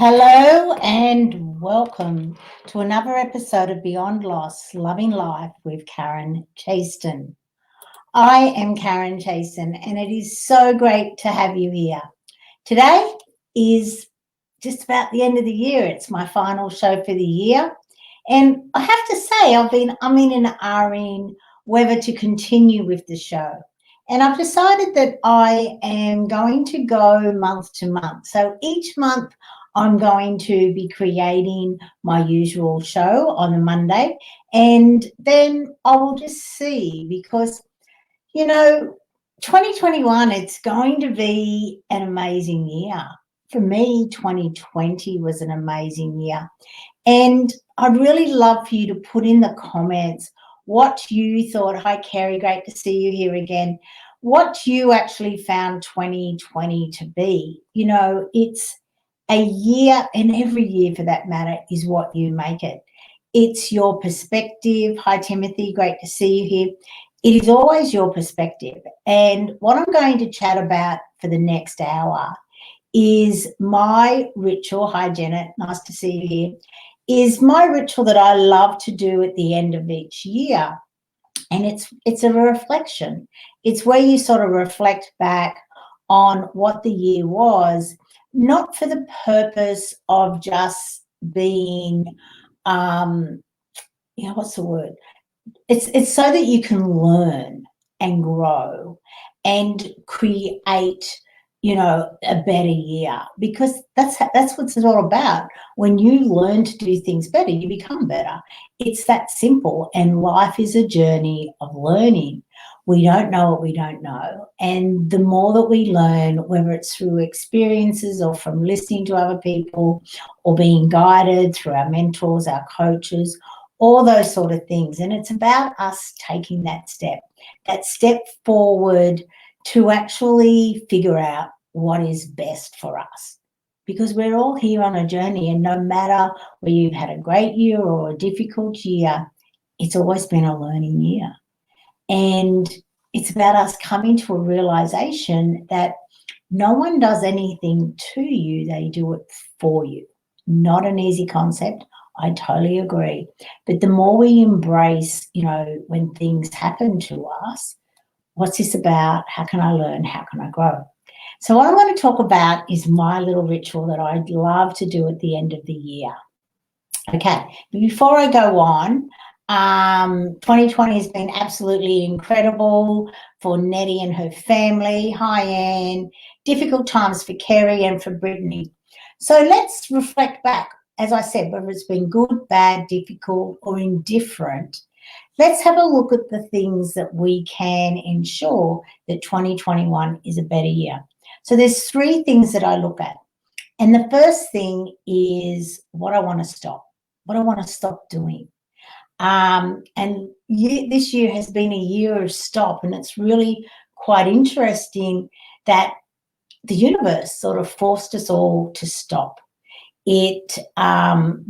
Hello and welcome to another episode of Beyond Loss, Loving Life with Karen Chaston. I am Karen Chaston and it is so great to have you here. Today is just about the end of the year. It's my final show for the year. And I have to say, I've been umming and ahhing whether to continue with the show. And I've decided that I am going to go month to month. So each month I'm going to be creating my usual show on a Monday. And then I will just see because, 2021, it's going to be an amazing year. For me, 2020 was an amazing year. And I'd really love for you to put in the comments what you thought. Hi, Kerry, great to see you here again. What you actually found 2020 to be. It's a year, and every year for that matter is what you make it. It's your perspective. Hi, Timothy, great to see you here. It is always your perspective. And what I'm going to chat about for the next hour is my ritual. Hi, Janet, nice to see you here. Is my ritual that I love to do at the end of each year. And it's a reflection. It's where you sort of reflect back on what the year was, not for the purpose of just being, what's the word? It's so that you can learn and grow and create, a better year, because that's what it's all about. When you learn to do things better, you become better. It's that simple. And life is a journey of learning. We don't know what we don't know. And the more that we learn, whether it's through experiences or from listening to other people or being guided through our mentors, our coaches, all those sort of things. And it's about us taking that step forward to actually figure out what is best for us. Because we're all here on a journey, and no matter whether you've had a great year or a difficult year, it's always been a learning year. And it's about us coming to a realization that no one does anything to you, they do it for you. Not an easy concept. I totally agree. But the more we embrace, when things happen to us, what's this about? How can I learn? How can I grow? So what I want to talk about is my little ritual that I'd love to do at the end of the year. Okay, but before I go on, 2020 has been absolutely incredible for Nettie and her family. Hi, Anne. Difficult times for Kerry and for Brittany. So let's reflect back. As I said, whether it's been good, bad, difficult, or indifferent, let's have a look at the things that we can ensure that 2021 is a better year. So there's three things that I look at. And the first thing is what I want to stop, what I want to stop doing. This year has been a year of stop, and it's really quite interesting that the universe sort of forced us all to stop. We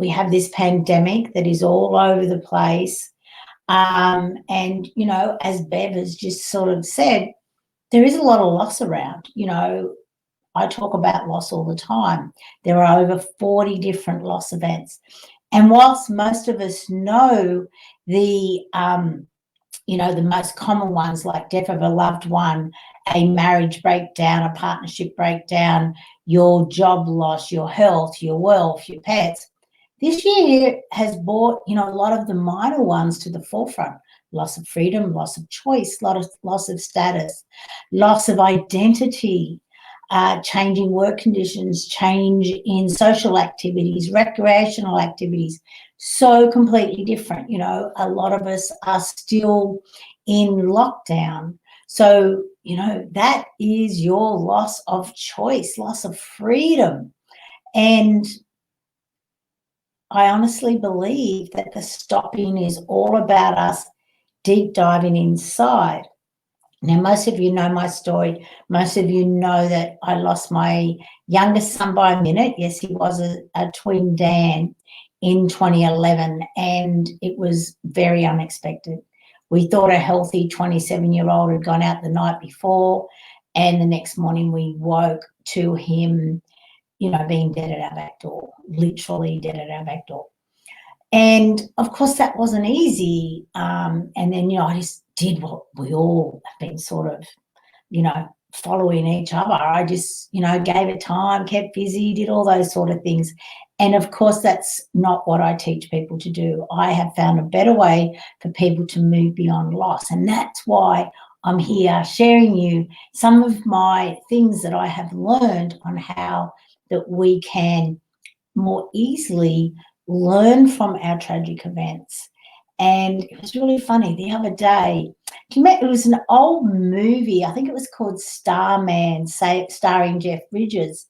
have this pandemic that is all over the place. And, as Bev has just sort of said, there is a lot of loss around. I talk about loss all the time. There are over 40 different loss events. And whilst most of us know the most common ones like death of a loved one, a marriage breakdown, a partnership breakdown, your job loss, your health, your wealth, your pets, this year has brought, a lot of the minor ones to the forefront. Loss of freedom, loss of choice, loss of status, loss of identity, changing work conditions, change in social activities, recreational activities, so completely different. A lot of us are still in lockdown. So, that is your loss of choice, loss of freedom. And I honestly believe that the stopping is all about us deep diving inside. Now, most of you know my story. Most of you know that I lost my youngest son by a minute. Yes, he was a twin Dan in 2011, and it was very unexpected. We thought a healthy 27-year-old had gone out the night before, and the next morning we woke to him being dead at our back door, literally dead at our back door. And of course that wasn't easy. And then, I just did what we all have been sort of, following each other. I just, gave it time, kept busy, did all those sort of things. And of course, that's not what I teach people to do. I have found a better way for people to move beyond loss. And that's why I'm here sharing you some of my things that I have learned on how that we can more easily learn from our tragic events. And it was really funny the other day. It was an old movie. I think it was called Starman, starring Jeff Bridges.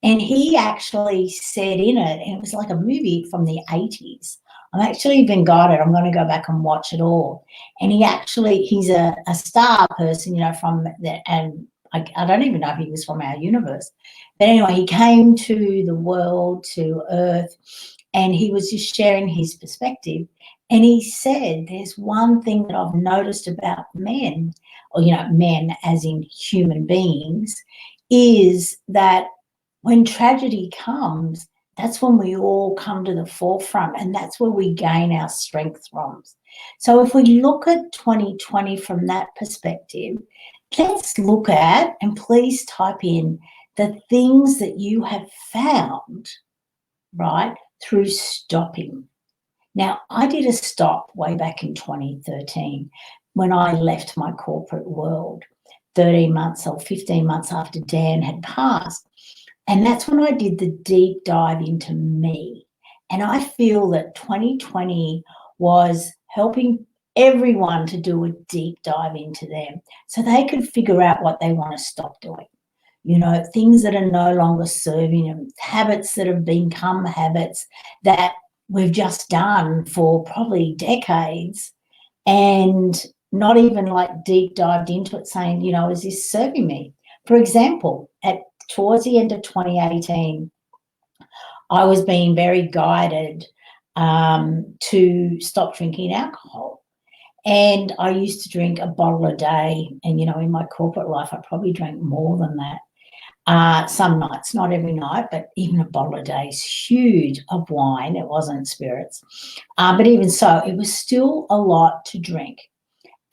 And he actually said in it, and it was like a movie from the 80s. I'm actually even got it. I'm going to go back and watch it all. And he's a star person, from the, and I don't even know if he was from our universe. But anyway, he came to the world, to Earth, and he was just sharing his perspective. And he said, there's one thing that I've noticed about men, or, men as in human beings, is that when tragedy comes, that's when we all come to the forefront, and that's where we gain our strength from. So if we look at 2020 from that perspective, let's look at, and please type in the things that you have found, right, through stopping. Now, I did a stop way back in 2013 when I left my corporate world, 13 months or 15 months after Dan had passed. And that's when I did the deep dive into me. And I feel that 2020 was helping everyone to do a deep dive into them so they could figure out what they want to stop doing. Things that are no longer serving them, habits that have become habits that we've just done for probably decades and not even like deep dived into it saying, is this serving me? For example, towards the end of 2018, I was being very guided to stop drinking alcohol. And I used to drink a bottle a day. And, in my corporate life, I probably drank more than that. Some nights, not every night, but even a bottle a day is huge of wine. It wasn't spirits. But even so, it was still a lot to drink.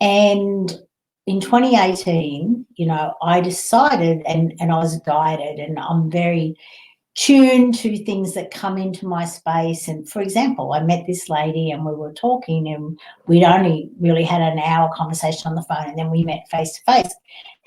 And in 2018, I decided, and I was guided, and I'm very tuned to things that come into my space. And for example, I met this lady and we were talking, and we'd only really had an hour conversation on the phone, and then we met face to face.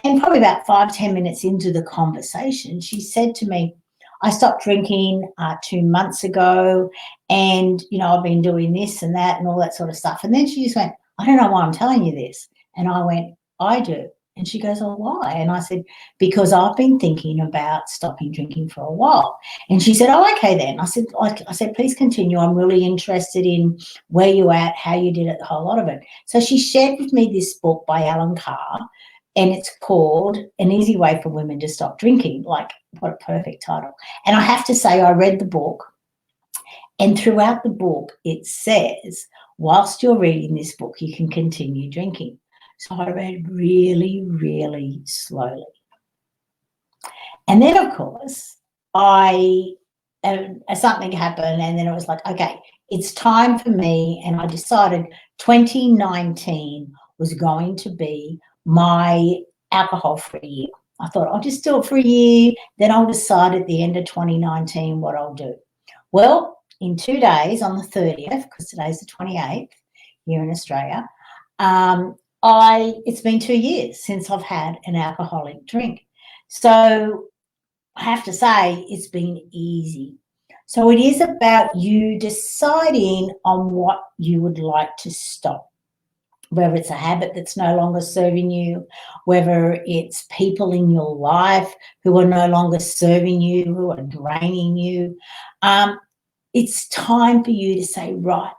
And probably about 5-10 minutes into the conversation, she said to me, I stopped drinking 2 months ago, and, I've been doing this and that and all that sort of stuff. And then she just went, I don't know why I'm telling you this. And I went, I do. And she goes, oh, why? And I said, because I've been thinking about stopping drinking for a while. And she said, oh, okay then. I said, please continue. I'm really interested in where you're at, how you did it, the whole lot of it. So she shared with me this book by Alan Carr, and it's called An Easy Way for Women to Stop Drinking. Like, what a perfect title. And I have to say, I read the book, and throughout the book, it says, whilst you're reading this book, you can continue drinking. So I read really, really slowly. And then, of course, something happened, and then it was like, okay, it's time for me. And I decided 2019 was going to be my alcohol-free year. I thought I'll just do it for a year, then I'll decide at the end of 2019 what I'll do. Well, in 2 days, on the 30th, because today's the 28th here in Australia, it's been 2 years since I've had an alcoholic drink. So I have to say it's been easy. So it is about you deciding on what you would like to stop, whether it's a habit that's no longer serving you, whether it's people in your life who are no longer serving you, who are draining you. It's time for you to say, right,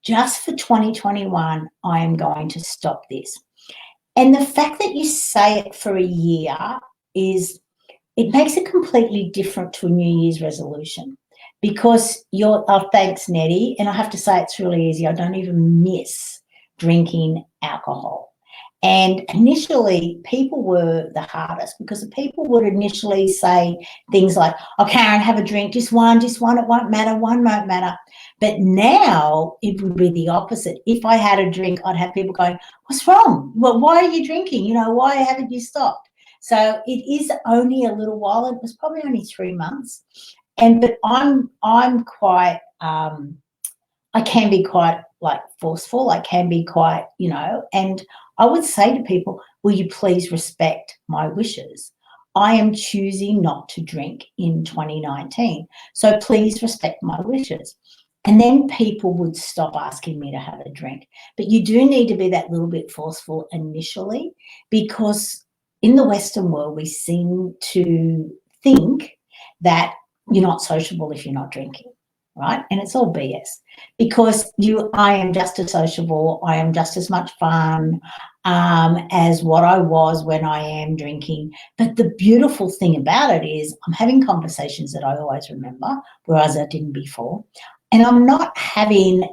just for 2021, I am going to stop this. And the fact that you say it for a year it makes it completely different to a New Year's resolution, because thanks, Nettie. And I have to say it's really easy. I don't even miss drinking alcohol. And initially, people were the hardest because the people would initially say things like, oh, Karen, have a drink, just one, it won't matter, one won't matter. But now it would be the opposite. If I had a drink, I'd have people going, what's wrong? Well, why are you drinking? Why haven't you stopped? So it is only a little while. It was probably only 3 months. But I'm quite, I can be quite like forceful. I can be quite, and I would say to people, will you please respect my wishes? I am choosing not to drink in 2019. So please respect my wishes. And then people would stop asking me to have a drink. But you do need to be that little bit forceful initially, because in the Western world, we seem to think that you're not sociable if you're not drinking, right? And it's all BS, because I am just as sociable, I am just as much fun as what I was when I am drinking. But the beautiful thing about it is I'm having conversations that I always remember, whereas I didn't before. And I'm not having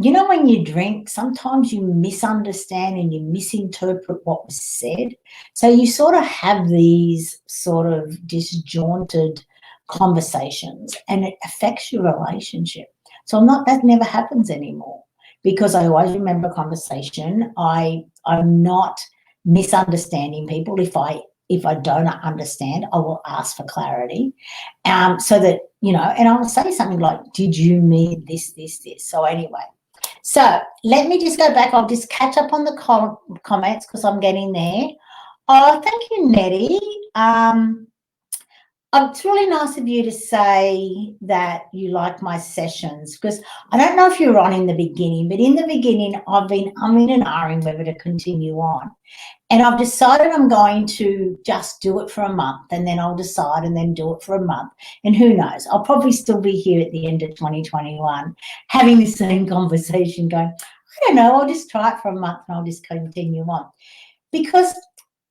when you drink, sometimes you misunderstand and you misinterpret what was said. So you sort of have these sort of disjointed conversations, and it affects your relationship. So that never happens anymore, because I always remember a conversation. I'm not misunderstanding people. If I don't understand, I will ask for clarity, so that, and I'll say something like, did you mean this? So anyway, so let me just go back. I'll just catch up on the comments because I'm getting there. Oh, thank you, Nettie. It's really nice of you to say that you like my sessions, because I don't know if you were on in the beginning, but in the beginning I'm in and ahhing whether to continue on. And I've decided I'm going to just do it for a month, and then I'll decide and then do it for a month. And who knows, I'll probably still be here at the end of 2021 having the same conversation going, I don't know, I'll just try it for a month and I'll just continue on. Because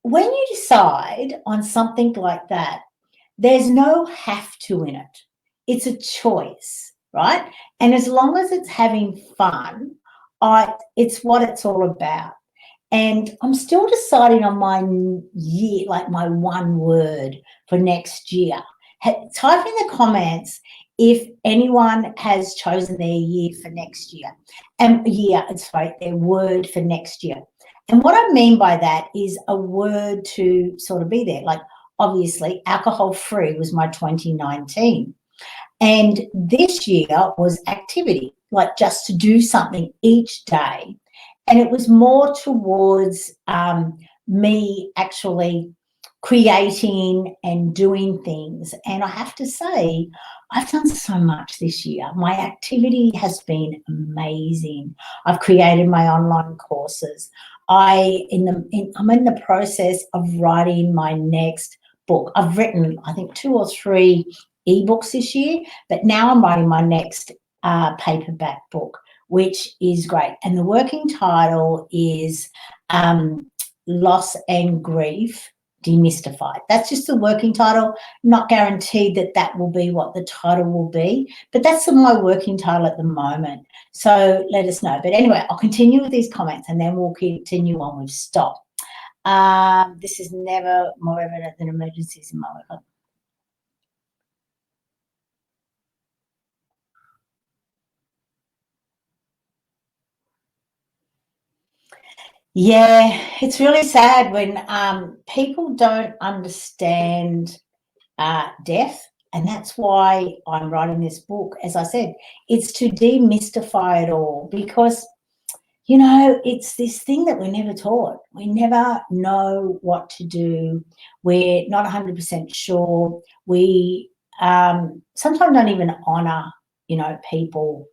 when you decide on something like that, there's no have to in it. It's a choice, right? And as long as it's having fun, it's what it's all about. And I'm still deciding on my year, like my one word for next year. Type in the comments if anyone has chosen their year for next year. Their word for next year. And what I mean by that is a word to sort of be there. Like, obviously, alcohol-free was my 2019. And this year was activity, like just to do something each day. And it was more towards me actually creating and doing things. And I have to say, I've done so much this year. My activity has been amazing. I've created my online courses. I'm in the process of writing my next book. I've written, I think, 2 or 3 ebooks this year, but now I'm writing my next paperback book, which is great. And the working title is Loss and Grief Demystified. That's just the working title. Not guaranteed that will be what the title will be, but that's my working title at the moment. So let us know. But anyway, I'll continue with these comments and then we'll continue on with stop. This is never more evident than emergencies in my life. Yeah, it's really sad when people don't understand death, and that's why I'm writing this book. As I said, it's to demystify it all, because it's this thing that we're never taught. We never know what to do. We're not 100% sure. We sometimes don't even honour, people,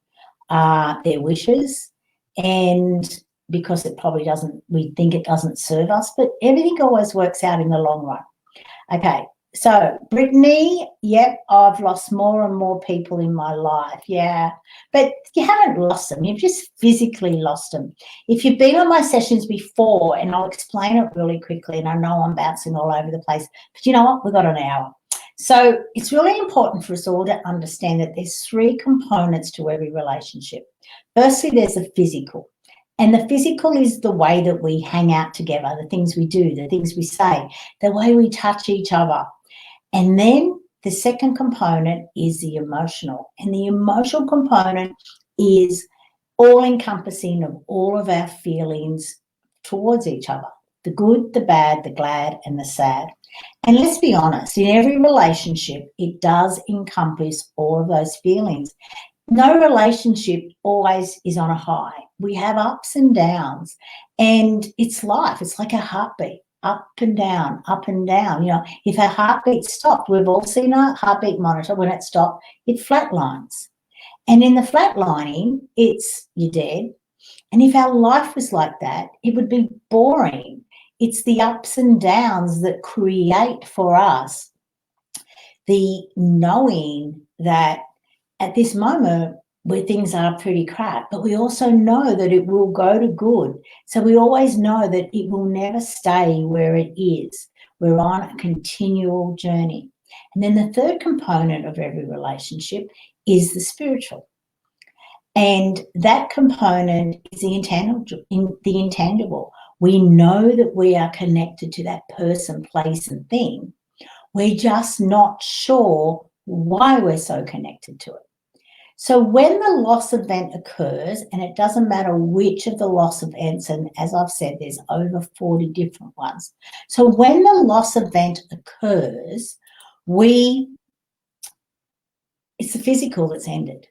their wishes, and because it probably doesn't, we think it doesn't serve us, but everything always works out in the long run. Okay, so Brittany, yep, I've lost more and more people in my life, yeah, but you haven't lost them, you've just physically lost them. If you've been on my sessions before, and I'll explain it really quickly, and I know I'm bouncing all over the place, but you know what, we've got an hour. So it's really important for us all to understand that there's 3 components to every relationship. Firstly, there's the physical. And the physical is the way that we hang out together, the things we do, the things we say, the way we touch each other. And then the second component is the emotional. And the emotional component is all-encompassing of all of our feelings towards each other, the good, the bad, the glad, and the sad. And let's be honest, in every relationship, it does encompass all of those feelings. No relationship always is on a high. We have ups and downs, and it's life. It's like a heartbeat, up and down, up and down. You know, if our heartbeat stopped, we've all seen a heartbeat monitor. When it stopped, it flatlines. And in the flatlining, it's you're dead. And if our life was like that, it would be boring. It's the ups and downs that create for us the knowing that at this moment where things are pretty crap, but we also know that it will go to good. So we always know that it will never stay where it is. We're on a continual journey. And then the third component of every relationship is the spiritual. And that component is the intangible. We know that we are connected to that person, place, and thing. We're just not sure why we're so connected to it. So when the loss event occurs, and it doesn't matter which of the loss events, and as I've said, there's over 40 different ones. So when the loss event occurs, it's the physical that's ended.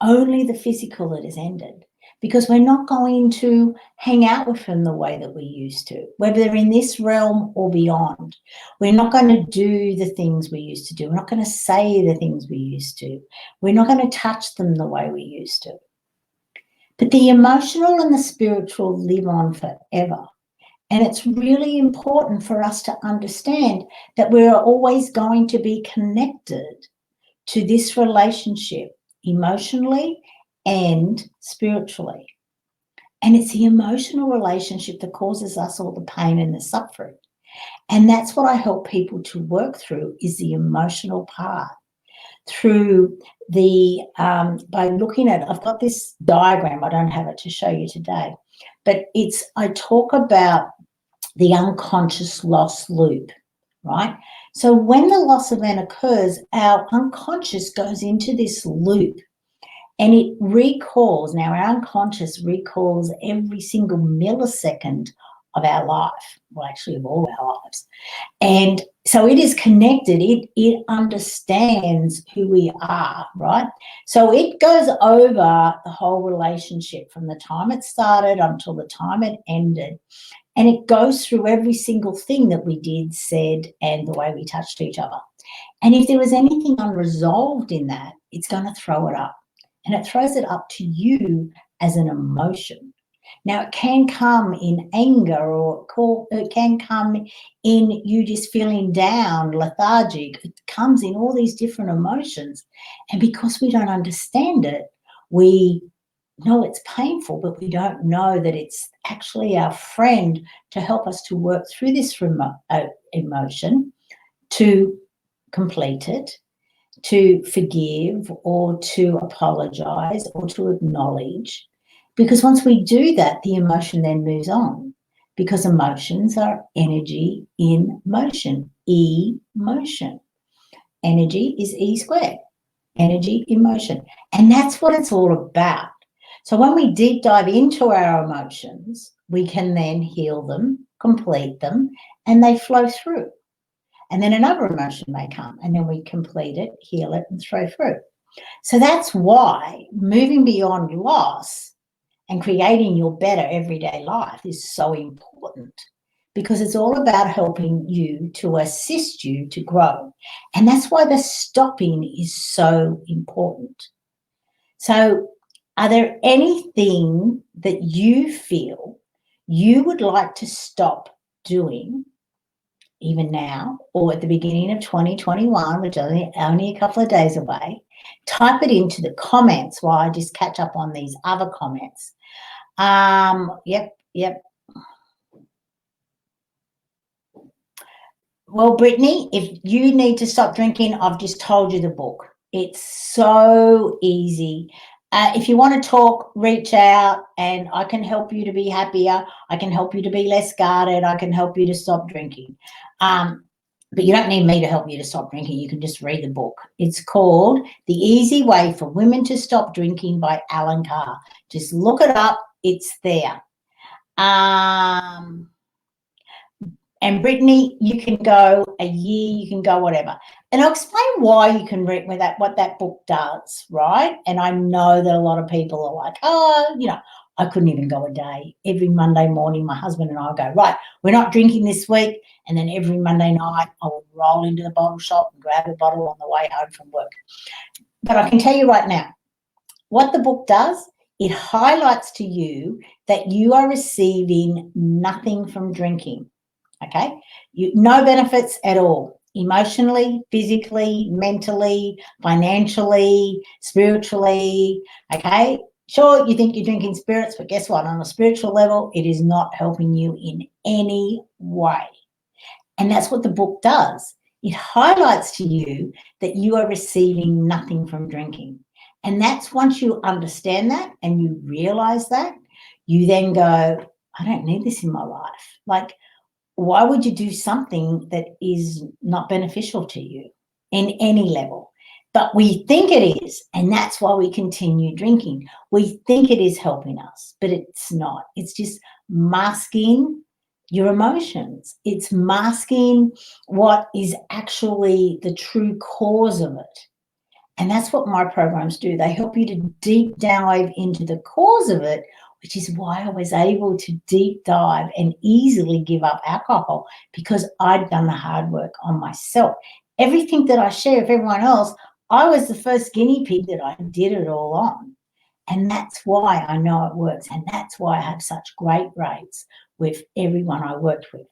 Only the physical that is ended, because we're not going to hang out with them the way that we used to, whether they're in this realm or beyond. We're not going to do the things we used to do. We're not going to say the things we used to. We're not going to touch them the way we used to. But the emotional and the spiritual live on forever. And it's really important for us to understand that we're always going to be connected to this relationship emotionally and spiritually. And it's the emotional relationship that causes us all the pain and the suffering. And that's what I help people to work through, is the emotional part. Through the, by looking at, I've got this diagram, I don't have it to show you today, but I talk about the unconscious loss loop, right? So when the loss event occurs, our unconscious goes into this loop and it recalls. Now, our unconscious recalls every single millisecond of our life, well, actually of all our lives. And so it is connected. It understands who we are, right? So it goes over the whole relationship from the time it started until the time it ended. And it goes through every single thing that we did, said, and the way we touched each other. And if there was anything unresolved in that, it's going to throw it up. And it throws it up to you as an emotion. Now, it can come in anger, or it can come in you just feeling down, lethargic. It comes in all these different emotions. And because we don't understand it, we know it's painful, but we don't know that it's actually our friend to help us to work through this emotion, to complete it, to forgive, or to apologize, or to acknowledge. Because once we do that, the emotion then moves on, because emotions are energy in motion, emotion. Energy is E squared, energy in motion. And that's what it's all about. So when we deep dive into our emotions, we can then heal them, complete them, and they flow through. And then another emotion may come, and then we complete it, heal it, and throw through. So that's why moving beyond loss and creating your better everyday life is so important, because it's all about helping you, to assist you to grow. And that's why the stopping is so important. So are there anything that you feel you would like to stop doing, even now, or at the beginning of 2021, which is only a couple of days away? Type it into the comments while I just catch up on these other comments. Yep. Well, Brittany, if you need to stop drinking, I've just told you the book. It's so easy. If you want to talk, reach out and I can help you to be happier. I can help you to be less guarded. I can help you to stop drinking. But you don't need me to help you to stop drinking. You can just read the book. It's called The Easy Way for Women to Stop Drinking by Alan Carr. Just look it up. It's there. And Brittany, you can go a year, you can go whatever. And I'll explain why you can read what that book does, right? And I know that a lot of people are like, oh, you know, I couldn't even go a day. Every Monday morning, my husband and I will go, right, we're not drinking this week. And then every Monday night, I will roll into the bottle shop and grab a bottle on the way home from work. But I can tell you right now, what the book does, it highlights to you that you are receiving nothing from drinking. Okay, no benefits at all, emotionally, physically, mentally, financially, spiritually. Okay, sure, you think you're drinking spirits, but guess what? On a spiritual level, it is not helping you in any way. And that's what the book does. It highlights to you that you are receiving nothing from drinking. And that's once you understand that and you realize that, you then go, I don't need this in my life. Like, why would you do something that is not beneficial to you in any level? But we think it is, and that's why we continue drinking. We think it is helping us, but it's not. It's just masking your emotions. It's masking what is actually the true cause of it. And that's what my programs do. They help you to deep dive into the cause of it, which is why I was able to deep dive and easily give up alcohol, because I'd done the hard work on myself. Everything that I share with everyone else, I was the first guinea pig that I did it all on. And that's why I know it works. And that's why I have such great rates with everyone I worked with.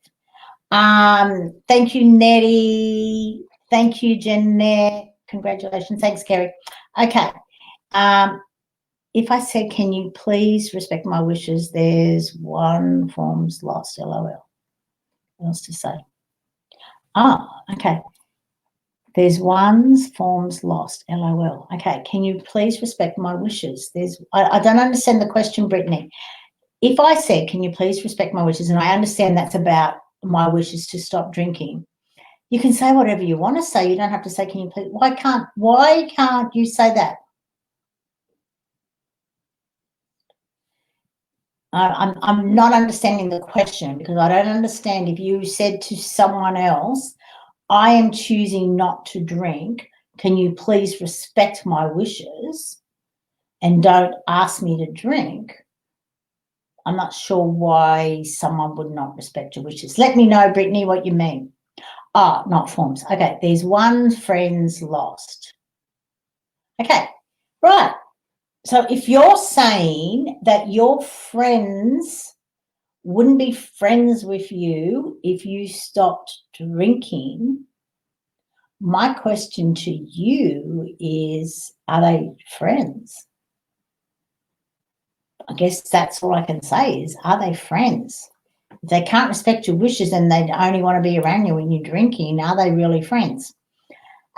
Thank you, Nettie. Thank you, Jeanette. Congratulations. Thanks, Kerry. Okay. If I said, can you please respect my wishes, there's one form's lost, LOL. What else to say? Okay. There's one's forms lost, LOL. Okay, can you please respect my wishes? I don't understand the question, Brittany. If I said, can you please respect my wishes, and I understand that's about my wishes to stop drinking, you can say whatever you want to say. You don't have to say, can you please? Why can't you say that? I'm not understanding the question, because I don't understand if you said to someone else, I am choosing not to drink. Can you please respect my wishes and don't ask me to drink? I'm not sure why someone would not respect your wishes. Let me know, Brittany, what you mean. Not forms. Okay, there's one friend's lost. Okay, right. So if you're saying that your friends wouldn't be friends with you if you stopped drinking, my question to you is, are they friends? I guess that's all I can say is, are they friends? If they can't respect your wishes and they only want to be around you when you're drinking, are they really friends?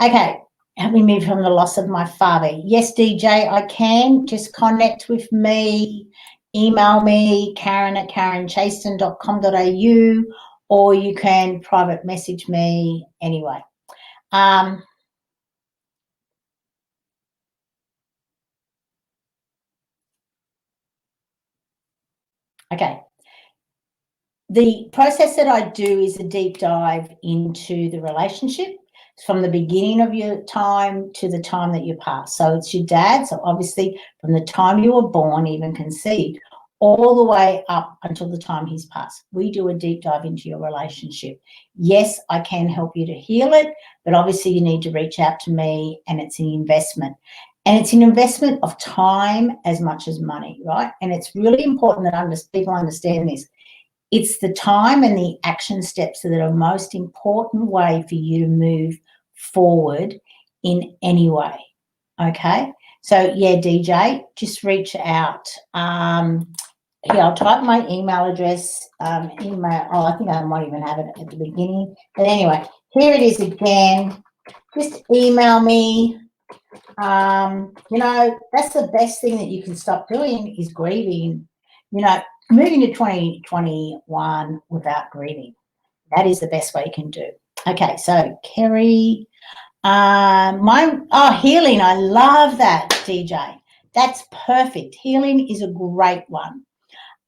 Okay, help me move from the loss of my father. Yes, DJ, I can. Just connect with me. Email me, karen@karenchaston.com.au, or you can private message me anyway. Okay. The process that I do is a deep dive into the relationship from the beginning of your time to the time that you pass. So it's your dad. So obviously from the time you were born, even conceived, all the way up until the time he's passed. We do a deep dive into your relationship. Yes, I can help you to heal it, but obviously you need to reach out to me, and it's an investment. And it's an investment of time as much as money, right? And it's really important that people understand this. It's the time and the action steps that are most important way for you to move forward in any way, okay? So, yeah, DJ, just reach out. Yeah, I'll type my email address. I think I might even have it at the beginning. But anyway, here it is again. Just email me. You know, that's the best thing that you can stop doing is grieving. You know, moving to 2021 without grieving. That is the best way you can do. Okay, so Kerry, healing. I love that, DJ. That's perfect. Healing is a great one.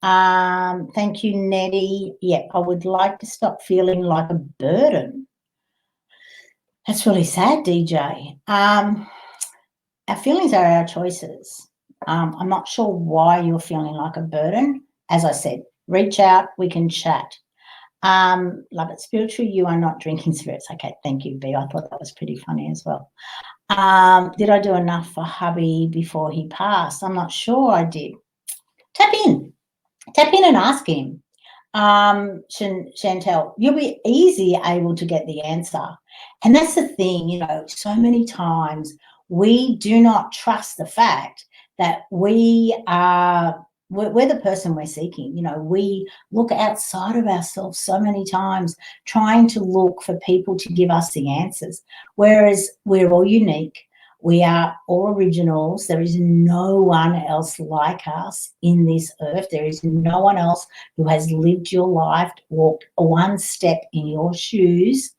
Thank you, Nettie. Yeah, I would like to stop feeling like a burden. That's really sad, DJ. Our feelings are our choices. I'm not sure why you're feeling like a burden. As I said, reach out, we can chat. Love it. Spiritual, you are not drinking spirits. Okay, thank you, B. I thought that was pretty funny as well. Did I do enough for hubby before he passed? I'm not sure I did. Tap in and ask him. Chantel, you'll be easy able to get the answer. And that's the thing, you know, so many times we do not trust the fact that we're the person we're seeking. You know, we look outside of ourselves so many times trying to look for people to give us the answers, whereas we're all unique. We are all originals. There is no one else like us in this earth. There is no one else who has lived your life, walked one step in your shoes.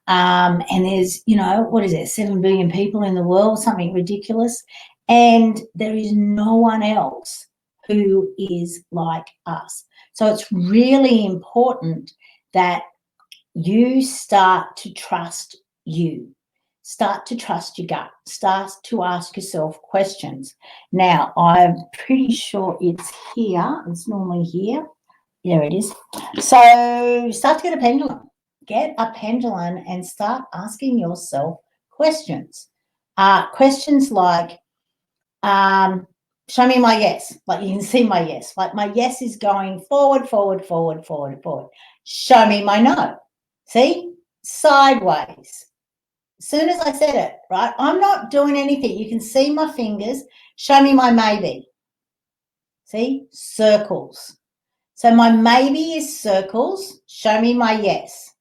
And there's, you know, what is it, 7 billion people in the world, something ridiculous. And there is no one else who is like us. So it's really important that you start to trust you. Start to trust your gut. Start to ask yourself questions. Now, I'm pretty sure it's here. It's normally here. There it is. So start to get a pendulum. Get a pendulum and start asking yourself questions. Questions like, show me my yes. Like you can see my yes. Like my yes is going forward, forward, forward, forward, forward. Show me my no. See? Sideways. As soon as I said it, right, I'm not doing anything. You can see my fingers. Show me my maybe. See? Circles. So my maybe is circles. Show me my yes.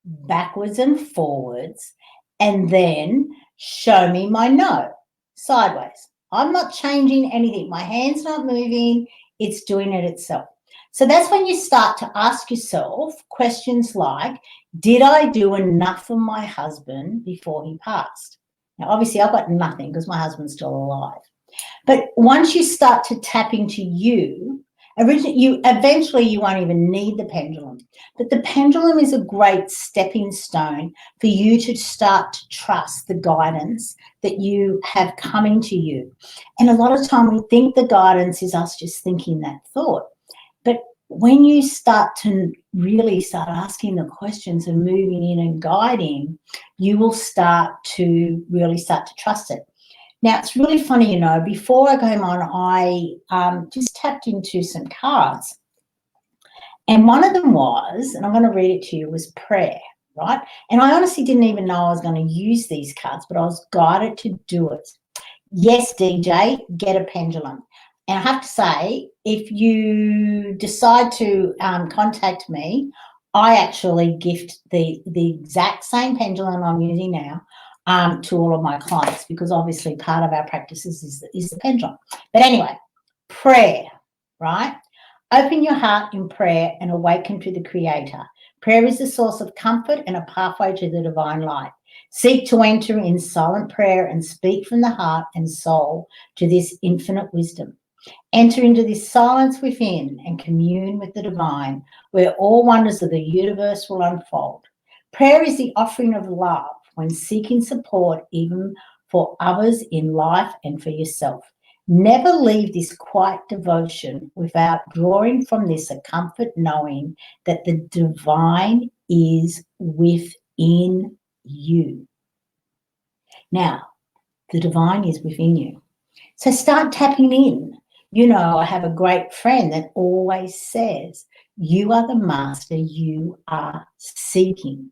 Backwards and forwards. And then show me my no. Sideways. I'm not changing anything. My hand's not moving. It's doing it itself. So that's when you start to ask yourself questions like, did I do enough for my husband before he passed? Now, obviously, I've got nothing because my husband's still alive. But once you start to tap into you, eventually you won't even need the pendulum. But the pendulum is a great stepping stone for you to start to trust the guidance that you have coming to you. And a lot of time we think the guidance is us just thinking that thought. But when you start to really start asking the questions and moving in and guiding, you will start to really start to trust it. Now, it's really funny, you know, before I came on, I just tapped into some cards. And one of them was, and I'm going to read it to you, was prayer, right? And I honestly didn't even know I was going to use these cards, but I was guided to do it. Yes, DJ, get a pendulum. And I have to say, if you decide to contact me, I actually gift the exact same pendulum I'm using now to all of my clients, because obviously part of our practices is the pendulum. But anyway, prayer, right? Open your heart in prayer and awaken to the Creator. Prayer is the source of comfort and a pathway to the divine light. Seek to enter in silent prayer and speak from the heart and soul to this infinite wisdom. Enter into this silence within and commune with the divine, where all wonders of the universe will unfold. Prayer is the offering of love when seeking support even for others in life and for yourself. Never leave this quiet devotion without drawing from this a comfort knowing that the divine is within you. Now, the divine is within you. So start tapping in. You know, I have a great friend that always says, you are the master you are seeking.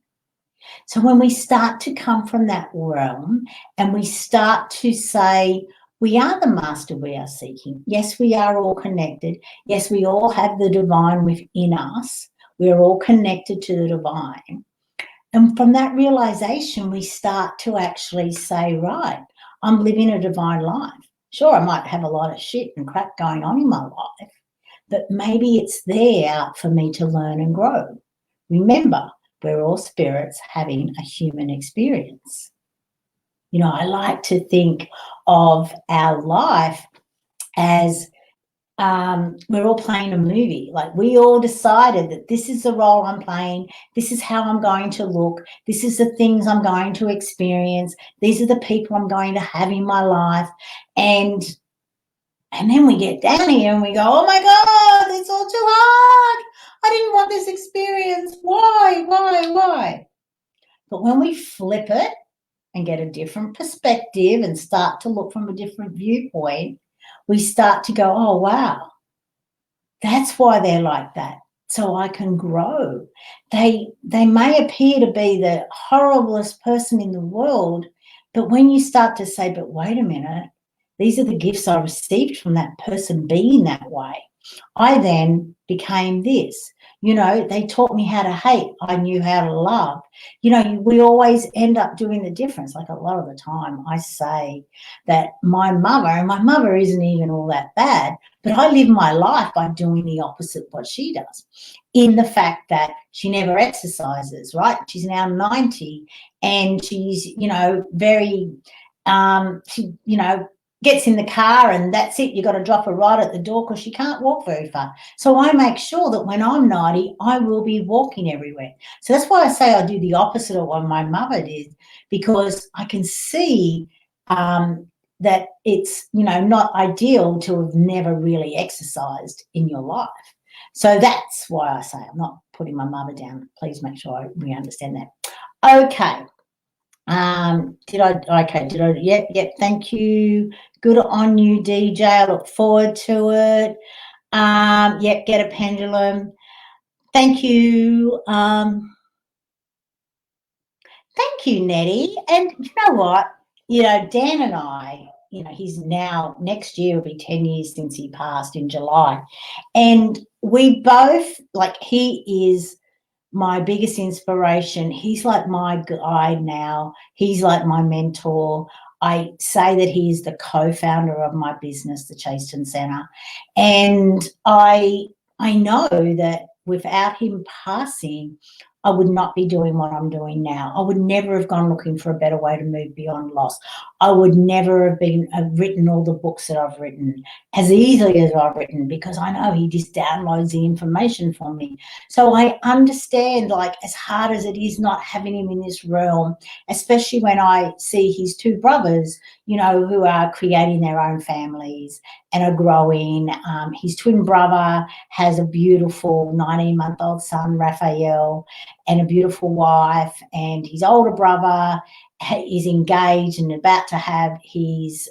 So when we start to come from that realm and we start to say, we are the master we are seeking. Yes, we are all connected. Yes, we all have the divine within us. We're all connected to the divine. And from that realization, we start to actually say, right, I'm living a divine life. Sure, I might have a lot of shit and crap going on in my life, but maybe it's there for me to learn and grow. Remember, we're all spirits having a human experience. You know, I like to think of our life as we're all playing a movie. Like, we all decided that this is the role I'm playing, this is how I'm going to look, this is the things I'm going to experience, these are the people I'm going to have in my life. And then we get down here and we go, oh my God, it's all too hard. I didn't want this experience. Why? But when we flip it and get a different perspective and start to look from a different viewpoint, we start to go, oh, wow, that's why they're like that. So I can grow. They may appear to be the horriblest person in the world, but when you start to say, but wait a minute, these are the gifts I received from that person being that way. I then became this. You know, they taught me how to hate. I knew how to love. You know, we always end up doing the difference. Like, a lot of the time I say that my mother, and my mother isn't even all that bad, but I live my life by doing the opposite of what she does, in the fact that she never exercises, right? She's now 90 and she's, you know, very, she, you know, gets in the car and that's it. You've got to drop her right at the door because she can't walk very far. So I make sure that when I'm 90, I will be walking everywhere. So that's why I say I do the opposite of what my mother did, because I can see that it's, you know, not ideal to have never really exercised in your life. So that's why I say I'm not putting my mother down. Please make sure we understand that. Okay. Yep, thank you. Good on you, DJ. I look forward to it. Yep, get a pendulum. Thank you. Thank you, Nettie. And you know what? You know, Dan and I, you know, he's now, next year will be 10 years since he passed in July. And we both, like, he is my biggest inspiration. He's like my guide now. He's like my mentor. I say that he is the co-founder of my business, the Chaston Centre. And I know that without him passing, I would not be doing what I'm doing now. I would never have gone looking for a better way to move beyond loss. I would never have written all the books that I've written as easily as I've written, because I know he just downloads the information for me. So I understand, like, as hard as it is not having him in this realm, especially when I see his two brothers, you know, who are creating their own families and are growing. His twin brother has a beautiful 19-month-old son, Raphael, and a beautiful wife, and his older brother is engaged and about to have his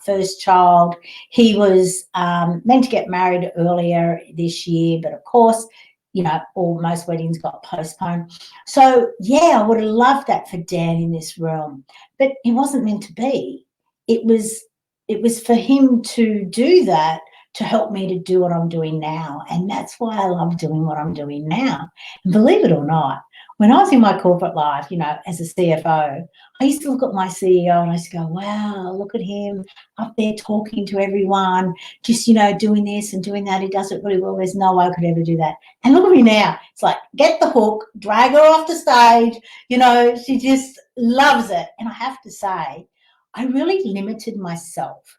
first child. He was meant to get married earlier this year, but of course, you know, most weddings got postponed. So yeah, I would have loved that for Dan in this realm, but it wasn't meant to be. It was for him to do that, to help me to do what I'm doing now. And that's why I love doing what I'm doing now. And believe it or not, when I was in my corporate life, you know, as a CFO, I used to look at my CEO and I used to go, wow, look at him up there talking to everyone, just, you know, doing this and doing that. He does it really well. There's no way I could ever do that. And look at me now. It's like, get the hook, drag her off the stage. You know, she just loves it. And I have to say, I really limited myself.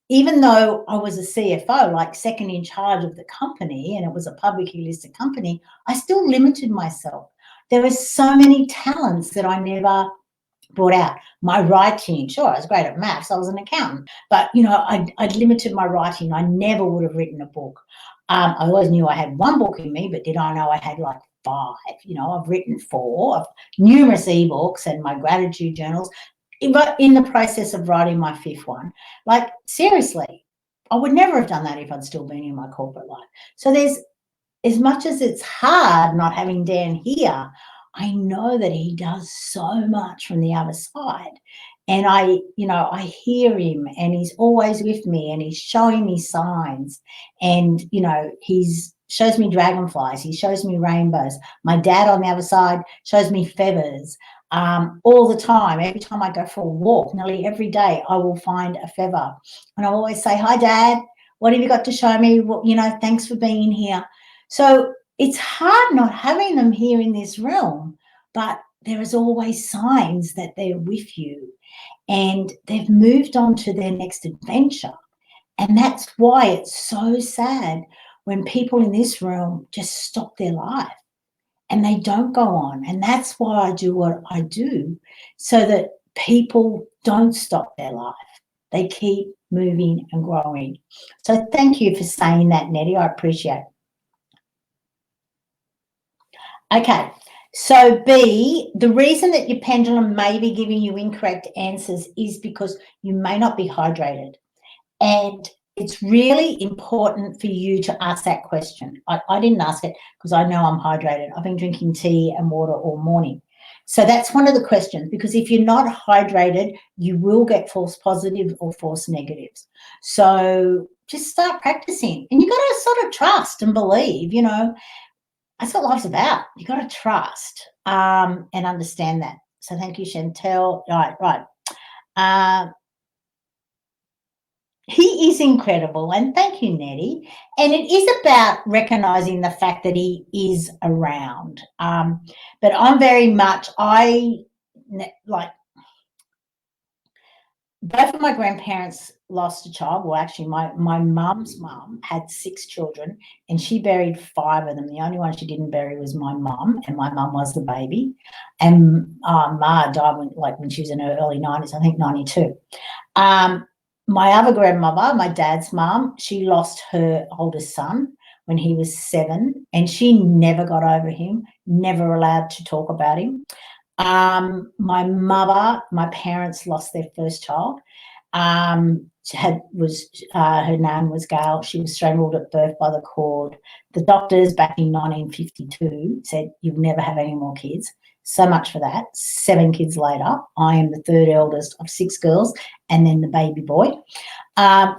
Even though I was a CFO, like second in charge of the company, and it was a publicly listed company, I still limited myself. There were so many talents that I never brought out. My writing, sure, I was great at maths. I was an accountant, but, you know, I'd limited my writing. I never would have written a book. I always knew I had one book in me, but did I know I had like 5? You know, I've written 4, of numerous ebooks and my gratitude journals, but in the process of writing my 5th one. Like, seriously, I would never have done that if I'd still been in my corporate life. So there's, as much as it's hard not having Dan here, I know that he does so much from the other side. And I hear him, and he's always with me, and he's showing me signs. And, you know, he's shows me dragonflies, he shows me rainbows. My dad on the other side shows me feathers. all the time. Every time I go for a walk, nearly every day, I will find a feather. And I always say, hi, Dad, what have you got to show me? Well, you know, thanks for being here. So it's hard not having them here in this realm, but there is always signs that they're with you and they've moved on to their next adventure. And that's why it's so sad when people in this realm just stop their life and they don't go on. And that's why I do what I do, so that people don't stop their life. They keep moving and growing. So thank you for saying that, Nettie. I appreciate it. Okay, so B, the reason that your pendulum may be giving you incorrect answers is because you may not be hydrated. And it's really important for you to ask that question. I didn't ask it because I know I'm hydrated. I've been drinking tea and water all morning. So that's one of the questions, because if you're not hydrated, you will get false positives or false negatives. So just start practicing. And you got to sort of trust and believe, you know. That's what life's about. You got to trust and understand that. So thank you, Chantel. Right. He is incredible, and thank you, Nettie. And it is about recognizing the fact that he is around. But I'm very much, both of my grandparents lost a child. Well, actually, my mum's mum had 6 children, and she buried 5 of them. The only one she didn't bury was my mum, and my mum was the baby. And Ma died when she was in her early 90s, I think 92. My other grandmother, my dad's mum, she lost her oldest son when he was 7, and she never got over him, never allowed to talk about him. My mother, my parents lost their first child. Her name was Gail. She was strangled at birth by the cord. The doctors back in 1952 said, you'll never have any more kids. So much for that. 7 kids later, I am the 3rd eldest of 6 girls and then the baby boy.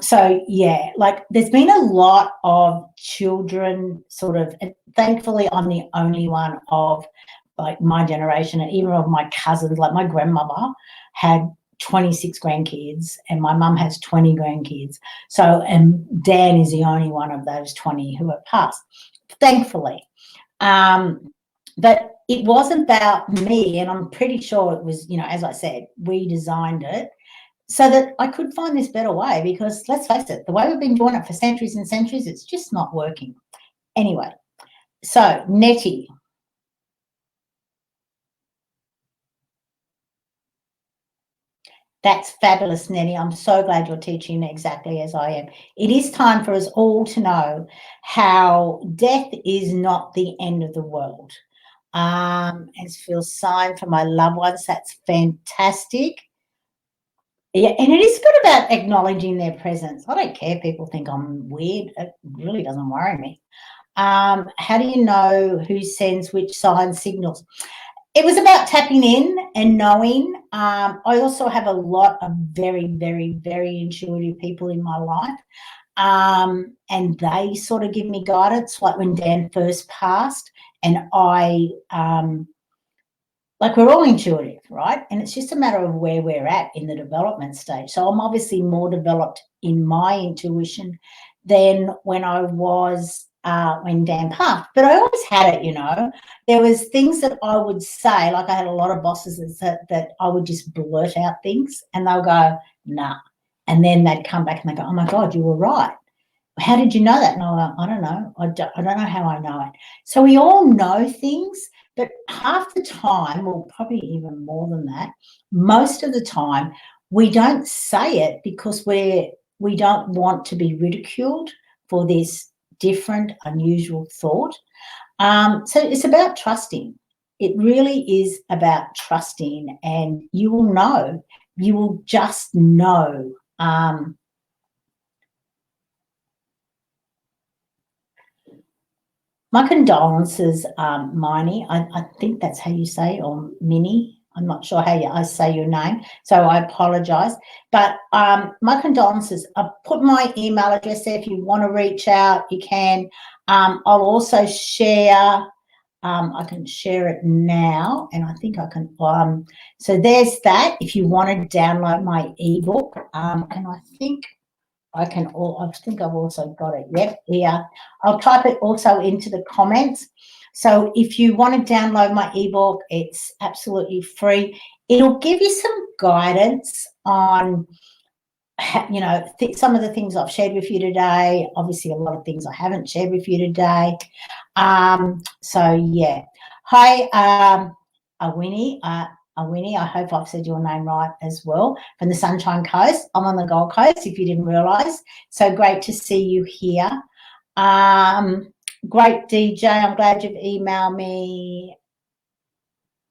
So yeah, like there's been a lot of children sort of, thankfully I'm the only one of like my generation, and even of my cousins. Like my grandmother had 26 grandkids and my mum has 20 grandkids. So, and Dan is the only one of those 20 who have passed, thankfully. But it wasn't about me, and I'm pretty sure it was, you know, as I said, we designed it so that I could find this better way, because let's face it, the way we've been doing it for centuries and centuries, it's just not working. Anyway, so Nettie. That's fabulous, Nettie. I'm so glad you're teaching exactly as I am. It is time for us all to know how death is not the end of the world. And feel sign for my loved ones. That's fantastic. Yeah, and it is good about acknowledging their presence. I don't care if people think I'm weird. It really doesn't worry me. How do you know who sends which sign signals? It was about tapping in and knowing. I also have a lot of very, very, very intuitive people in my life. And they sort of give me guidance, like when Dan first passed, and like we're all intuitive, right? And it's just a matter of where we're at in the development stage. So I'm obviously more developed in my intuition than when I was when Dan passed. But I always had it, you know. There was things that I would say, like I had a lot of bosses that I would just blurt out things and they'll go, nah. And then they'd come back and they go, oh my God, you were right. How did you know that? And I go, I don't know. I don't know how I know it. So we all know things, but half the time, or probably even more than that, most of the time, we don't say it because we don't want to be ridiculed for this different, unusual thought. So it's about trusting. It really is about trusting, and you will know. You will just know. My condolences, Miney. I think that's how you say it, or Minnie. I'm not sure how I say your name, so I apologise. But my condolences. I've put my email address there. If you want to reach out, you can. I'll also share I can share it now, and I think I can. So there's that. If you want to download my ebook, and I think I can. I think I've also got it. Yep, here. I'll type it also into the comments. So if you want to download my ebook, it's absolutely free. It'll give you some guidance on, you know, some of the things I've shared with you today. Obviously, a lot of things I haven't shared with you today. So yeah. Hi, Awini. Awini, I hope I've said your name right as well, from the Sunshine Coast. I'm on the Gold Coast, if you didn't realise. So great to see you here. Great, DJ. I'm glad you've emailed me.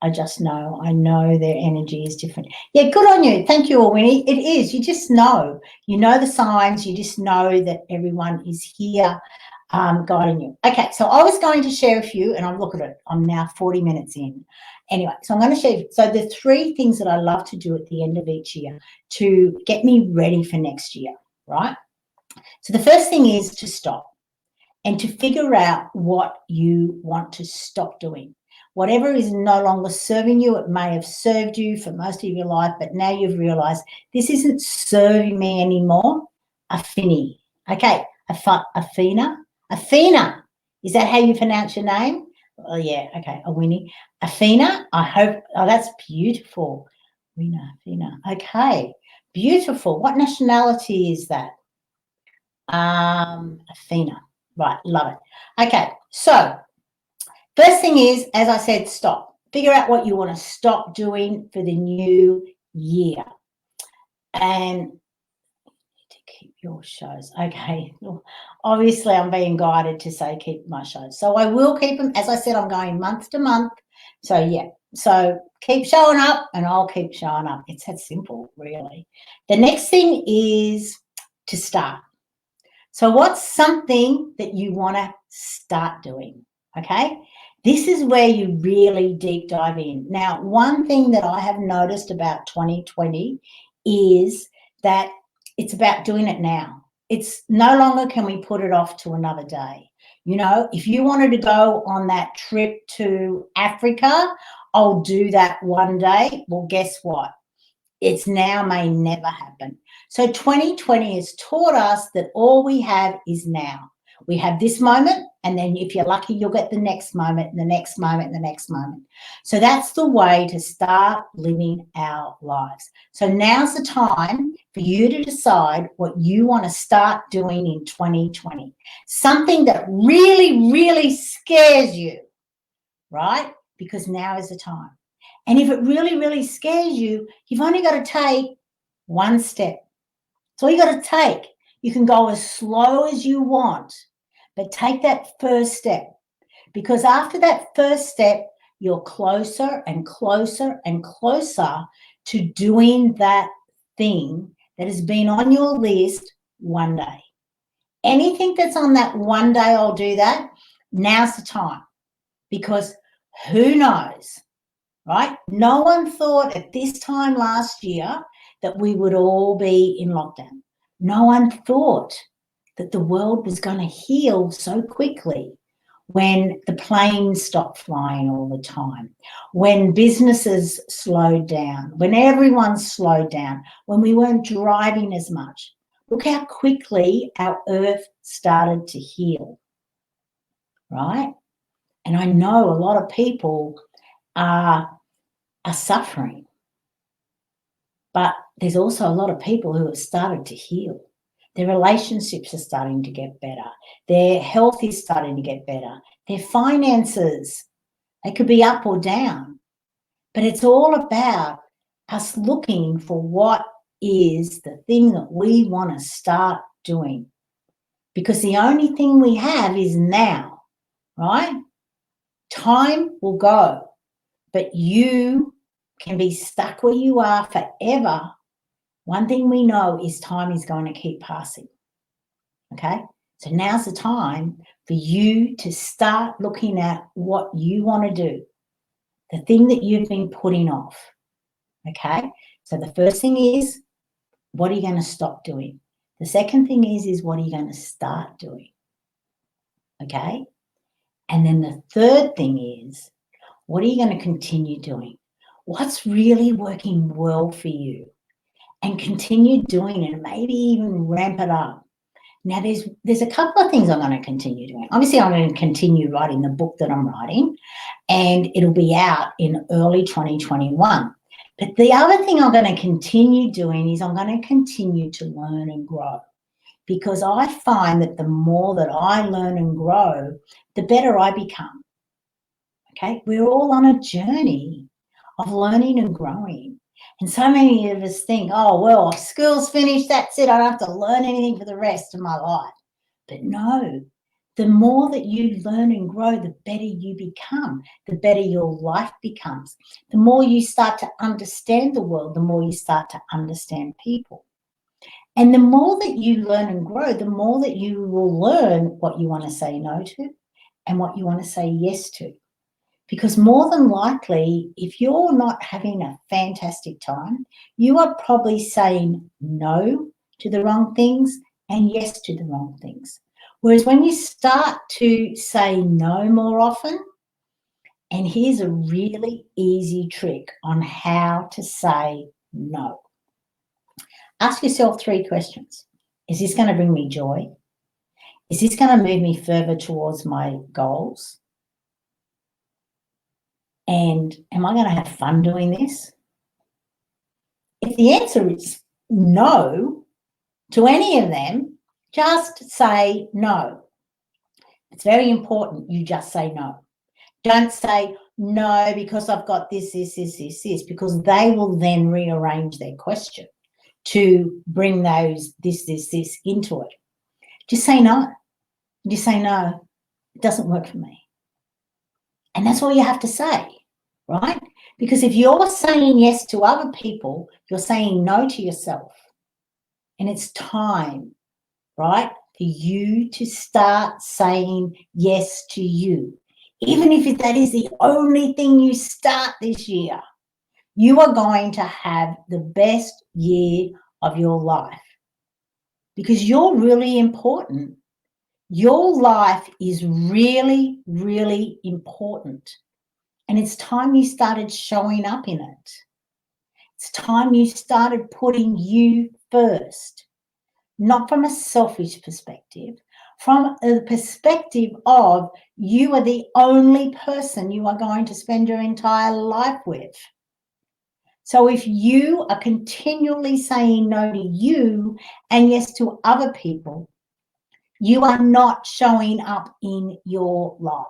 I know their energy is different. Yeah, good on you. Thank you, Winnie. It is. You just know. You know the signs. You just know that everyone is here guiding you. Okay, so I was going to share with you, and look at it. I'm now 40 minutes in. Anyway, so I'm going to share. So the 3 things that I love to do at the end of each year to get me ready for next year, right? So the first thing is to stop and to figure out what you want to stop doing. Whatever is no longer serving you, it may have served you for most of your life, but now you've realised this isn't serving me anymore. Afini. Okay, Afina. Afina. Is that how you pronounce your name? Oh, yeah, okay, Awini. Afina, I hope, oh, that's beautiful. Afina, okay, beautiful. What nationality is that? Afina, right, love it. Okay, so first thing is, as I said, stop. Figure out what you want to stop doing for the new year. And to keep your shows. Okay. Obviously, I'm being guided to say keep my shows. So I will keep them. As I said, I'm going month to month. So, yeah. So keep showing up and I'll keep showing up. It's that simple, really. The next thing is to start. So what's something that you want to start doing? Okay. This is where you really deep dive in. Now, one thing that I have noticed about 2020 is that it's about doing it now. It's no longer can we put it off to another day. You know, if you wanted to go on that trip to Africa, I'll do that one day. Well, guess what? It's now may never happen. So 2020 has taught us that all we have is now. We have this moment, and then if you're lucky, you'll get the next moment, and the next moment, and the next moment. So that's the way to start living our lives. So now's the time for you to decide what you want to start doing in 2020. Something that really, really scares you, right? Because now is the time. And if it really, really scares you, you've only got to take one step. That's all you got to take. You can go as slow as you want, but take that first step, because after that first step, you're closer and closer and closer to doing that thing that has been on your list one day. Anything that's on that one day, I'll do that. Now's the time, because who knows, right? No one thought at this time last year that we would all be in lockdown. No one thought that the world was going to heal so quickly when the planes stopped flying all the time, when businesses slowed down, when everyone slowed down, when we weren't driving as much. Look how quickly our earth started to heal, right? And I know a lot of people are suffering, but there's also a lot of people who have started to heal. Their relationships are starting to get better. Their health is starting to get better. Their finances, they could be up or down, but it's all about us looking for what is the thing that we want to start doing, because the only thing we have is now, right? Time will go, but you can be stuck where you are forever. One thing we know is time is going to keep passing, okay? So now's the time for you to start looking at what you want to do, the thing that you've been putting off, okay? So the first thing is, what are you going to stop doing? The second thing is what are you going to start doing, okay? And then the third thing is, what are you going to continue doing? What's really working well for you? And continue doing it, maybe even ramp it up. Now, there's a couple of things I'm going to continue doing. Obviously, I'm going to continue writing the book that I'm writing, and it'll be out in early 2021. But the other thing I'm going to continue doing is I'm going to continue to learn and grow, because I find that the more that I learn and grow, the better I become. Okay, we're all on a journey of learning and growing. And so many of us think, oh, well, school's finished, that's it, I don't have to learn anything for the rest of my life. But no, the more that you learn and grow, the better you become, the better your life becomes. The more you start to understand the world, the more you start to understand people. And the more that you learn and grow, the more that you will learn what you want to say no to and what you want to say yes to. Because more than likely, if you're not having a fantastic time, you are probably saying no to the wrong things and yes to the wrong things. Whereas when you start to say no more often, and here's a really easy trick on how to say no. Ask yourself 3 questions. Is this going to bring me joy? Is this going to move me further towards my goals? And am I going to have fun doing this? If the answer is no to any of them, just say no. It's very important you just say no. Don't say no because I've got this, because they will then rearrange their question to bring those this into it. Just say no. Just say no, it doesn't work for me. And that's all you have to say, right? Because if you're saying yes to other people, you're saying no to yourself. And it's time, right, for you to start saying yes to you. Even if that is the only thing you start this year, you are going to have the best year of your life, because you're really important. Your life is really, really important. And it's time you started showing up in it. It's time you started putting you first, not from a selfish perspective, from a perspective of you are the only person you are going to spend your entire life with. So if you are continually saying no to you and yes to other people, you are not showing up in your life.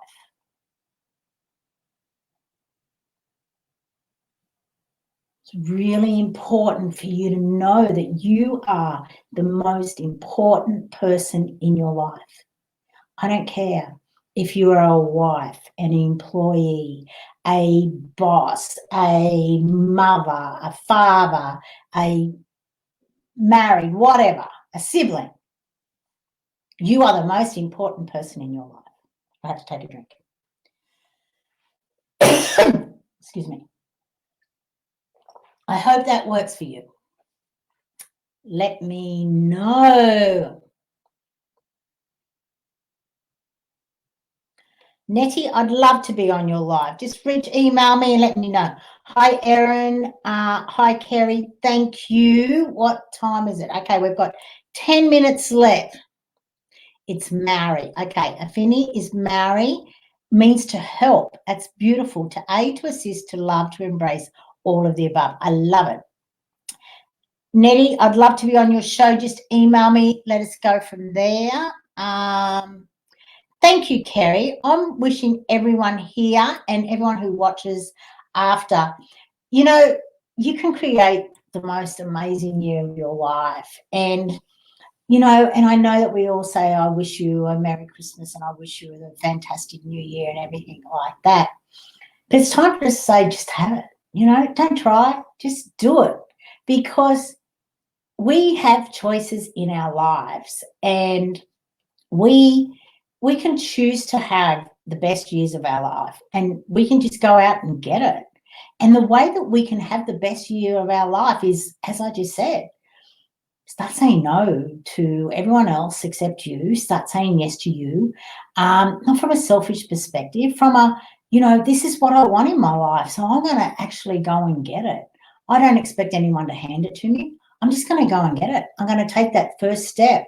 It's really important for you to know that you are the most important person in your life. I don't care if you are a wife, an employee, a boss, a mother, a father, a married, whatever, a sibling. You are the most important person in your life. I have to take a drink. Excuse me. I hope that works for you. Let me know. Nettie, I'd love to be on your live. Just email me and let me know. Hi, Erin. Hi, Kerry. Thank you. What time is it? Okay, we've got 10 minutes left. It's Maori. Okay, Afini is Maori, means to help. That's beautiful. To aid, to assist, to love, to embrace, all of the above. I love it. Nettie, I'd love to be on your show. Just email me. Let us go from there. Thank you, Kerry. I'm wishing everyone here and everyone who watches after, you know, you can create the most amazing year of your life. And, you know, and I know that we all say, I wish you a Merry Christmas and I wish you a fantastic New Year and everything like that. But it's time for us to say, just have it. You know, don't try, just do it. Because we have choices in our lives, and we can choose to have the best years of our life, and we can just go out and get it. And the way that we can have the best year of our life is, as I just said, Start saying no to everyone else except you. Start saying yes to you. Not from a selfish perspective, from a, this is what I want in my life, so I'm going to actually go and get it. I don't expect anyone to hand it to me. I'm just going to go and get it. I'm going to take that first step.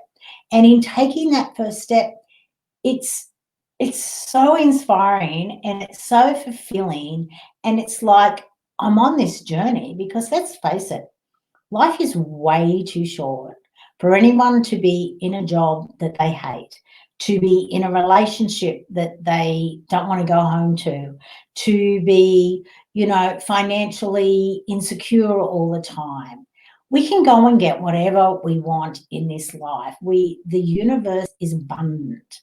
And in taking that first step, it's so inspiring and it's so fulfilling. And it's like I'm on this journey because, let's face it, life is way too short for anyone to be in a job that they hate, to be in a relationship that they don't want to go home to be, financially insecure all the time. We can go and get whatever we want in this life. The universe is abundant.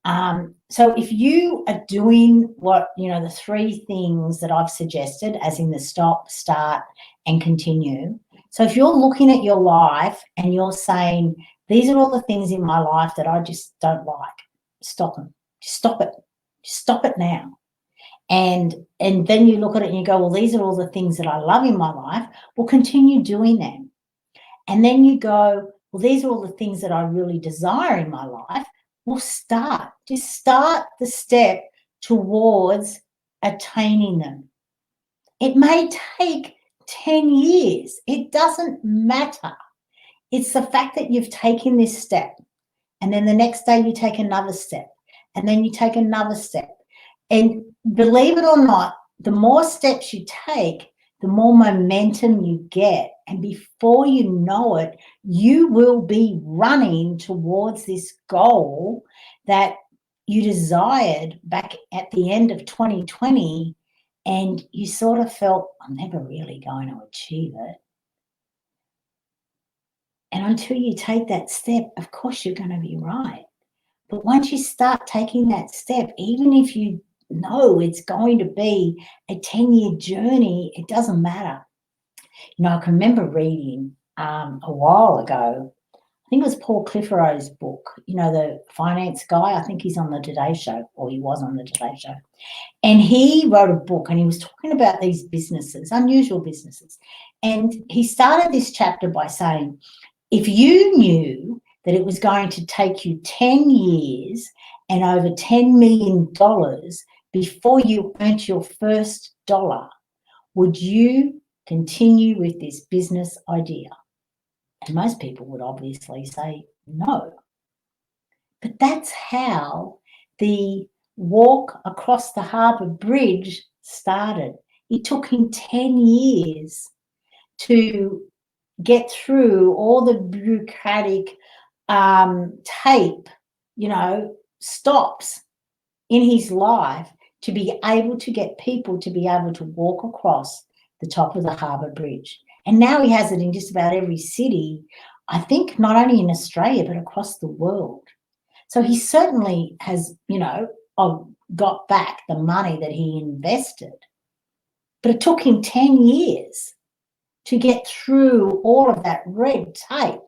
So if you are doing what, the 3 things that I've suggested, as in the stop, start, and continue. So if you're looking at your life and you're saying, these are all the things in my life that I just don't like, stop them. Just stop it. Just stop it now. And then you look at it and you go, well, these are all the things that I love in my life. Well, continue doing them. And then you go, well, these are all the things that I really desire in my life. Well, just start the step towards attaining them. It may take 10 years. It doesn't matter. It's the fact that you've taken this step, and then the next day you take another step, and then you take another step. And believe it or not, the more steps you take, the more momentum you get. And before you know it, you will be running towards this goal that you desired back at the end of 2020, and you sort of felt, I'm never really going to achieve it. And until you take that step, of course you're going to be right. But once you start taking that step, even if you know it's going to be a 10-year journey, it doesn't matter. I can remember reading a while ago, I think it was Paul Clifford's book, the finance guy. I think he's on the Today Show, or he was on the Today Show. And he wrote a book and he was talking about these businesses, unusual businesses. And he started this chapter by saying, if you knew that it was going to take you 10 years and over $10 million before you earned your first dollar, would you continue with this business idea? And most people would obviously say no. But that's how the walk across the harbour bridge started. It took him 10 years to get through all the bureaucratic tape, stops in his life to be able to get people to be able to walk across the top of the harbour bridge. And now he has it in just about every city, I think, not only in Australia, but across the world. So he certainly has, got back the money that he invested. But it took him 10 years to get through all of that red tape.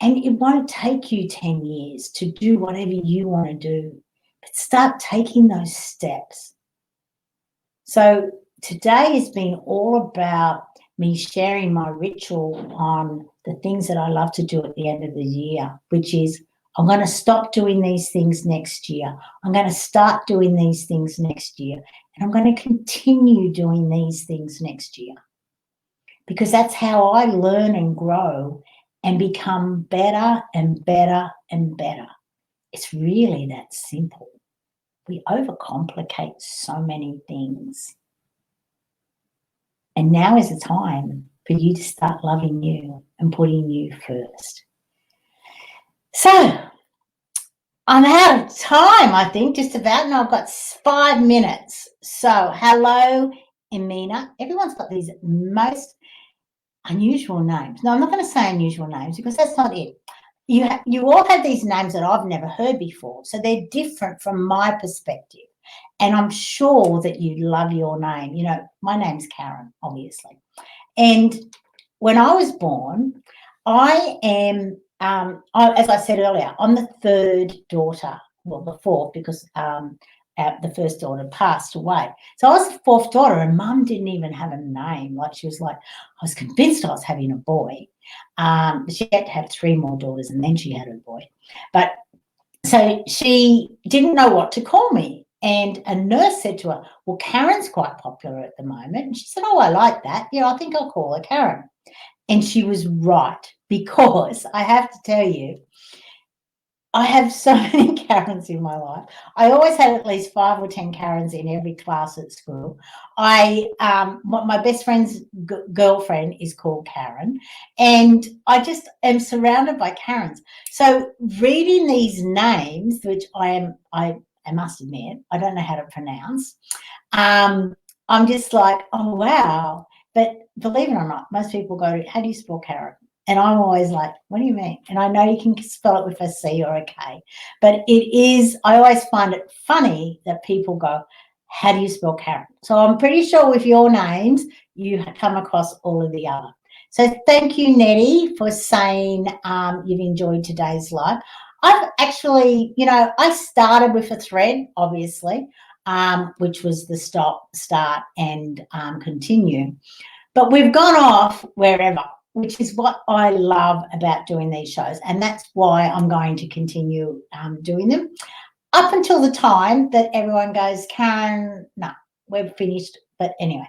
And it won't take you 10 years to do whatever you want to do, but start taking those steps. So today has been all about me sharing my ritual on the things that I love to do at the end of the year, which is I'm going to stop doing these things next year. I'm going to start doing these things next year. And I'm going to continue doing these things next year. Because that's how I learn and grow and become better and better and better. It's really that simple. We overcomplicate so many things. And now is the time for you to start loving you and putting you first. So I'm out of time, I think, just about, and I've got 5 minutes. So hello, Emina. Everyone's got these most unusual names. No, I'm not going to say unusual names because that's not it. You all have these names that I've never heard before, so they're different from my perspective. And I'm sure that you love your name. My name's Karen, obviously. And when I was born, I am, as I said earlier, I'm the 3rd daughter, well, the 4th, because the first daughter passed away. So I was the fourth daughter, and Mum didn't even have a name. Like, she was like, I was convinced I was having a boy. But she had to have 3 more daughters, and then she had a boy. But so she didn't know what to call me. And a nurse said to her, well, Karen's quite popular at the moment. And she said, oh, I like that. Yeah, I think I'll call her Karen. And she was right, because I have to tell you, I have so many Karens in my life. I always had at least 5 or 10 Karens in every class at school. My best friend's girlfriend is called Karen, and I just am surrounded by Karens. So reading these names, which I must admit, I don't know how to pronounce, I'm just like, oh, wow. But believe it or not, most people go, how do you spell Karen? And I'm always like, what do you mean? And I know you can spell it with a C or a K, but I always find it funny that people go, how do you spell Karen? So I'm pretty sure with your names, you come across all of the other. So thank you, Nettie, for saying you've enjoyed today's live. I've actually, I started with a thread, obviously, which was the stop, start, and continue. But we've gone off wherever, which is what I love about doing these shows. And that's why I'm going to continue doing them up until the time that everyone goes, Karen, no, we're finished. But anyway,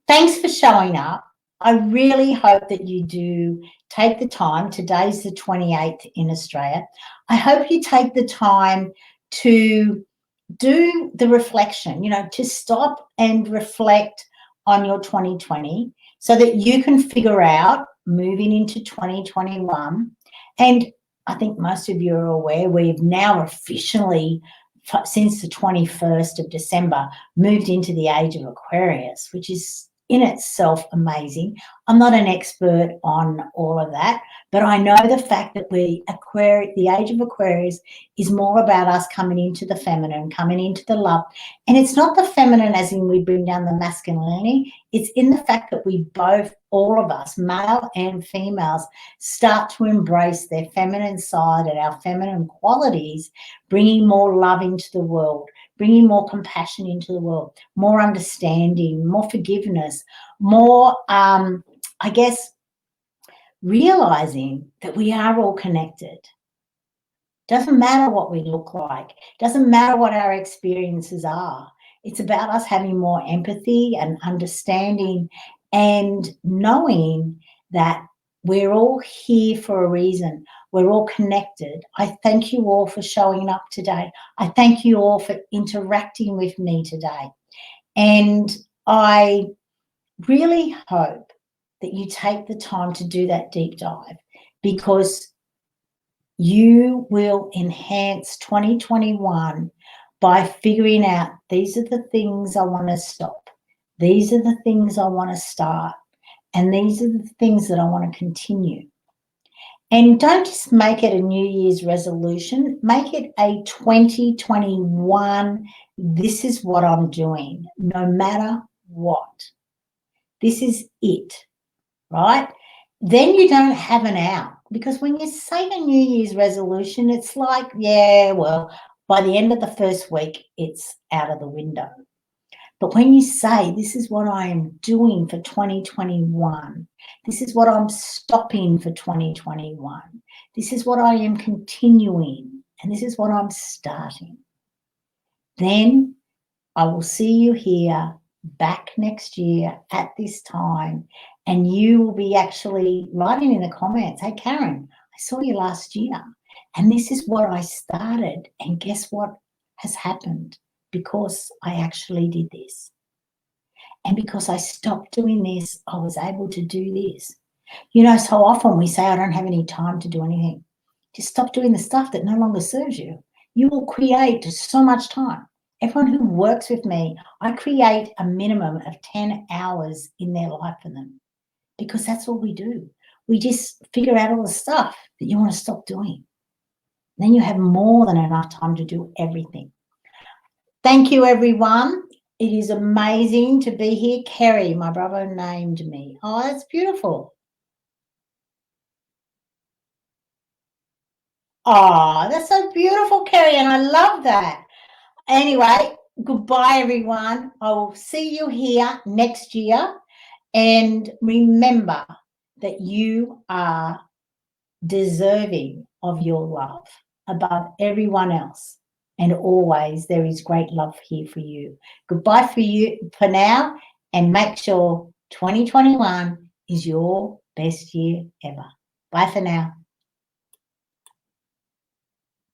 thanks for showing up. I really hope that you do take the time. Today's the 28th in Australia. I hope you take the time to do the reflection, to stop and reflect on your 2020 so that you can figure out moving into 2021. And I think most of you are aware we've now officially, since the 21st of December, moved into the age of Aquarius, which is in itself amazing. I'm not an expert on all of that, but I know the fact that the age of Aquarius is more about us coming into the feminine, coming into the love. And it's not the feminine as in we bring down the masculinity. It's in the fact that we both, all of us, male and females, start to embrace their feminine side and our feminine qualities, bringing more love into the world, bringing more compassion into the world, more understanding, more forgiveness, more, I guess, realizing that we are all connected. Doesn't matter what we look like. Doesn't matter what our experiences are. It's about us having more empathy and understanding and knowing that we're all here for a reason. We're all connected. I thank you all for showing up today. I thank you all for interacting with me today. And I really hope that you take the time to do that deep dive, because you will enhance 2021 by figuring out, these are the things I want to stop. These are the things I want to start. And these are the things that I want to continue. And don't just make it a New Year's resolution. Make it a 2021, this is what I'm doing, no matter what. This is it, right? Then you don't have an out. Because when you say a New Year's resolution, it's like, yeah, well, by the end of the first week, it's out of the window. But when you say, this is what I am doing for 2021, this is what I'm stopping for 2021, this is what I am continuing, and this is what I'm starting, then I will see you here back next year at this time, and you will be actually writing in the comments, hey, Karen, I saw you last year, and this is what I started, and guess what has happened? Because I actually did this. And because I stopped doing this, I was able to do this. So often we say, I don't have any time to do anything. Just stop doing the stuff that no longer serves you. You will create so much time. Everyone who works with me, I create a minimum of 10 hours in their life for them, because that's all we do. We just figure out all the stuff that you want to stop doing. Then you have more than enough time to do everything. Thank you, everyone. It is amazing to be here. Kerry, my brother, named me. Oh, that's beautiful. Oh, that's so beautiful, Kerry, and I love that. Anyway, Goodbye, everyone. I will see you here next year. And remember that you are deserving of your love above everyone else. And always there is great love here for you. Goodbye for you for now, and make sure 2021 is your best year ever. Bye for now.